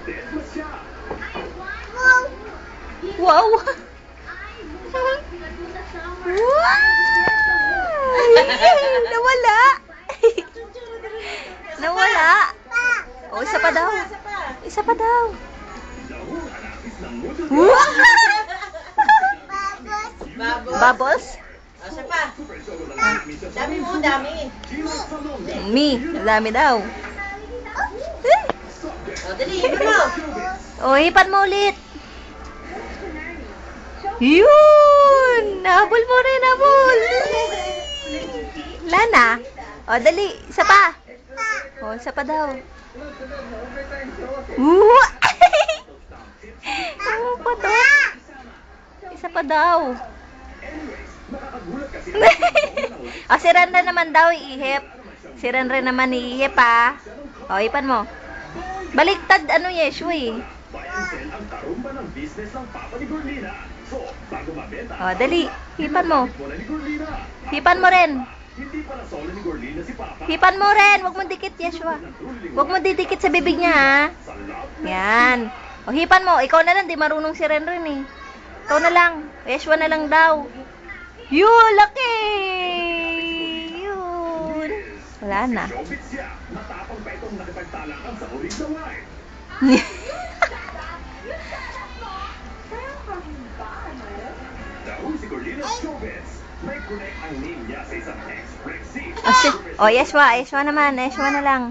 Wow! Wow! Nawala! Nawala! Oh, isa pa daw. Isa pa daw. Wow! Bubbles? O, isa pa. Dami mo, dami. Me, dami daw. O, dali, hipan mo. Oh, hipan mo ulit. Yun! Nabol mo rin, nabol. Lana. O, dali. Isa pa. O, isa pa daw. Wow! Ano pa to? Isa pa daw. Si Renren naman daw iihip. Si Renren naman iihip ha. O, ipan mo. Baliktad ano Yeshu eh. O, dali. Hipan mo. Hipan mo rin. Hipan mo rin. Huwag mo dikit Yeshua. Huwag mo didikit sa bibig niya ha. Yan. O, hipan mo. Ikaw na lang. Di marunong si Renren eh. Ikaw na lang. Yeshua na lang daw. Yun, laki! Yun. Wala na. Oh, Yeshua. Yeshua naman. Yeshua na lang.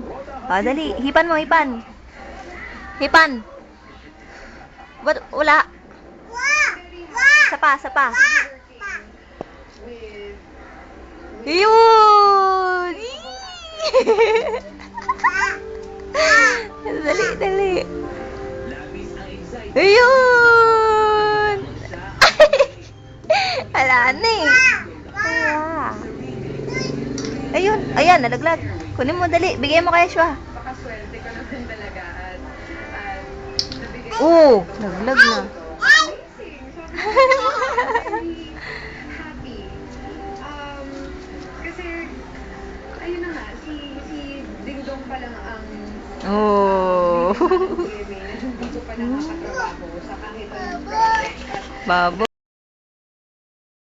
Oh, dali. Hipan mo, hipan. Hipan. Ba't wala? Sapa, sapa. Yun! Dali, dali. Ayun! Wala na eh. Ayun, ayan, nalaglag. Kunin mo, dali. Bigay mo kay Shua. Pakaswerte ko naman talaga at nabigay Oo, nalaglag na. amazing. Very happy. Kasi, ayun na nga, si Dingdong pa lang ang Oh. hindi ko pa nakakatrabaho sa kahit anong project. Babo.